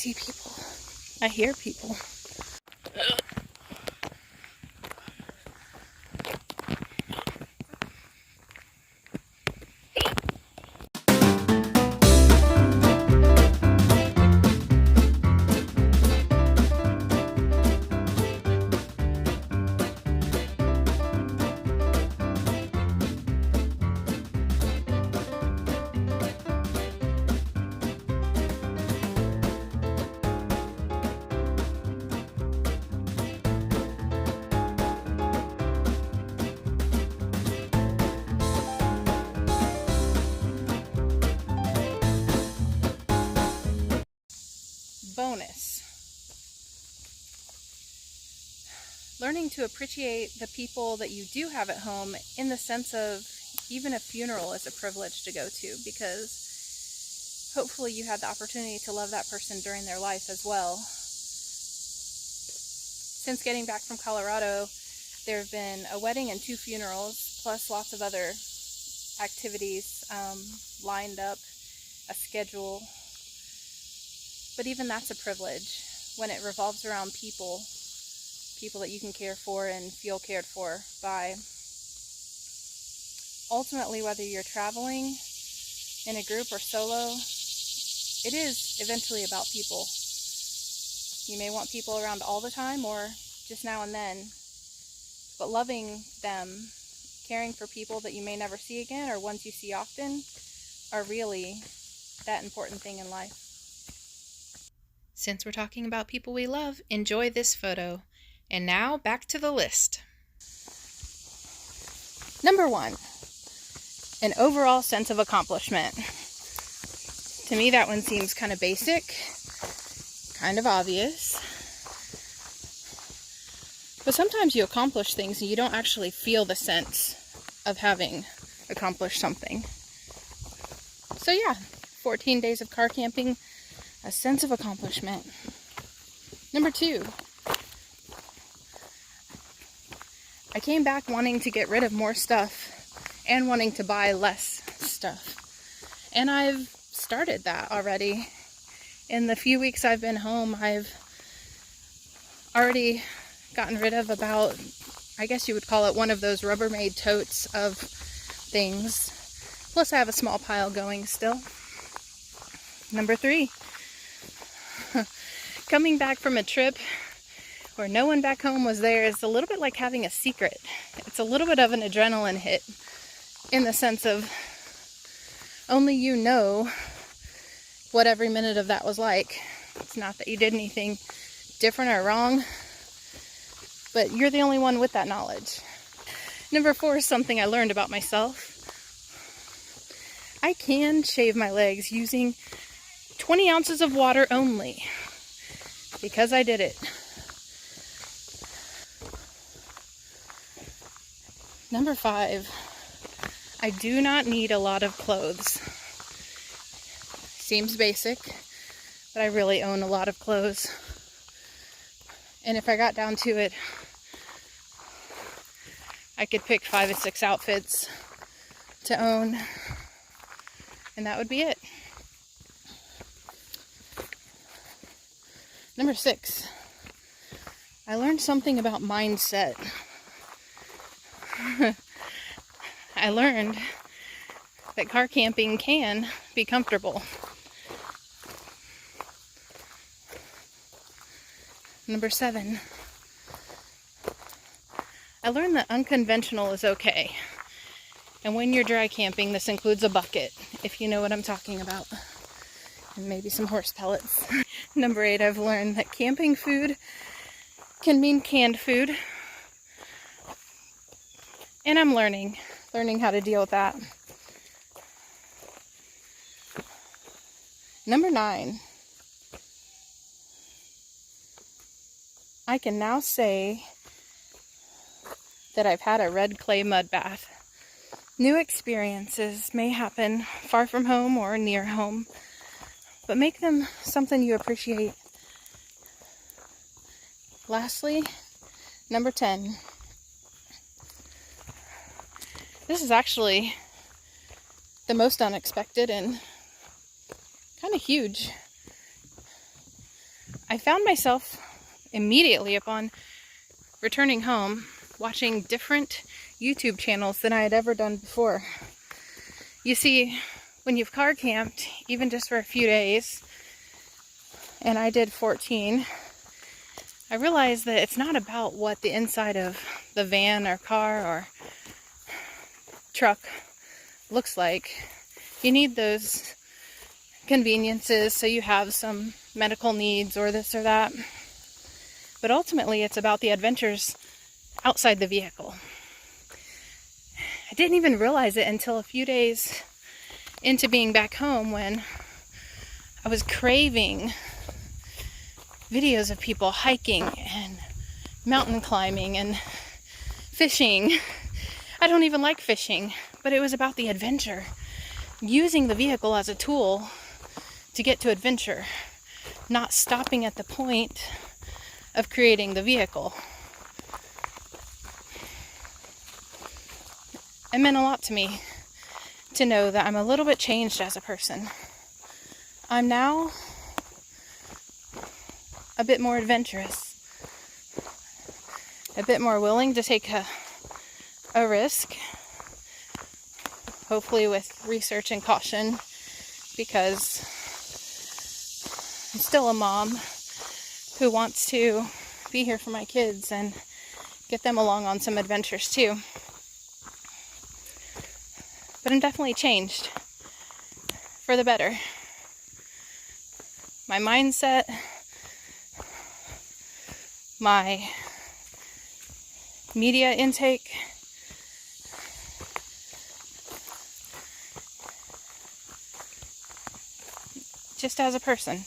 see people. I hear people. Bonus. Learning to appreciate the people that you do have at home, in the sense of even a funeral is a privilege to go to, because hopefully you had the opportunity to love that person during their life as well. Since getting back from Colorado, there have been a wedding and 2 funerals, plus lots of other activities lined up, a schedule. But even that's a privilege when it revolves around people that you can care for and feel cared for by. Ultimately, whether you're traveling in a group or solo, it is eventually about people. You may want people around all the time or just now and then, but loving them, caring for people that you may never see again or ones you see often, are really that important thing in life. Since we're talking about people we love, enjoy this photo. And now, back to the list. Number 1, an overall sense of accomplishment. To me, that one seems kind of basic, kind of obvious. But sometimes you accomplish things and you don't actually feel the sense of having accomplished something. So yeah, 14 days of car camping, a sense of accomplishment. Number 2, I came back wanting to get rid of more stuff and wanting to buy less stuff. And I've started that already. In the few weeks I've been home, I've already gotten rid of about, I guess you would call it, one of those Rubbermaid totes of things. Plus I have a small pile going still. Number 3, coming back from a trip where no one back home was there is a little bit like having a secret. It's a little bit of an adrenaline hit, in the sense of only you know what every minute of that was like. It's not that you did anything different or wrong, but you're the only one with that knowledge. Number 4 is something I learned about myself. I can shave my legs using 20 ounces of water only, because I did it. Number 5, I do not need a lot of clothes. Seems basic, but I really own a lot of clothes. And if I got down to it, I could pick 5 or 6 outfits to own, and that would be it. Number 6, I learned something about mindset. I learned that car camping can be comfortable. Number 7, I learned that unconventional is okay. And when you're dry camping, this includes a bucket, if you know what I'm talking about. And maybe some horse pellets. Number 8, I've learned that camping food can mean canned food. And I'm learning how to deal with that. Number 9, I can now say that I've had a red clay mud bath. New experiences may happen far from home or near home, but make them something you appreciate. Lastly, number 10. This is actually the most unexpected and kind of huge. I found myself immediately upon returning home watching different YouTube channels than I had ever done before. You see, when you've car camped, even just for a few days, and I did 14, I realized that it's not about what the inside of the van or car or truck looks like. You need those conveniences so you have some medical needs or this or that. But ultimately, it's about the adventures outside the vehicle. I didn't even realize it until a few days into being back home when I was craving videos of people hiking and mountain climbing and fishing. I don't even like fishing, but it was about the adventure. Using the vehicle as a tool to get to adventure, not stopping at the point of creating the vehicle. It meant a lot to me to know that I'm a little bit changed as a person. I'm now a bit more adventurous, a bit more willing to take a risk, hopefully with research and caution, because I'm still a mom who wants to be here for my kids and get them along on some adventures too. But I'm definitely changed for the better. My mindset, my media intake, just as a person.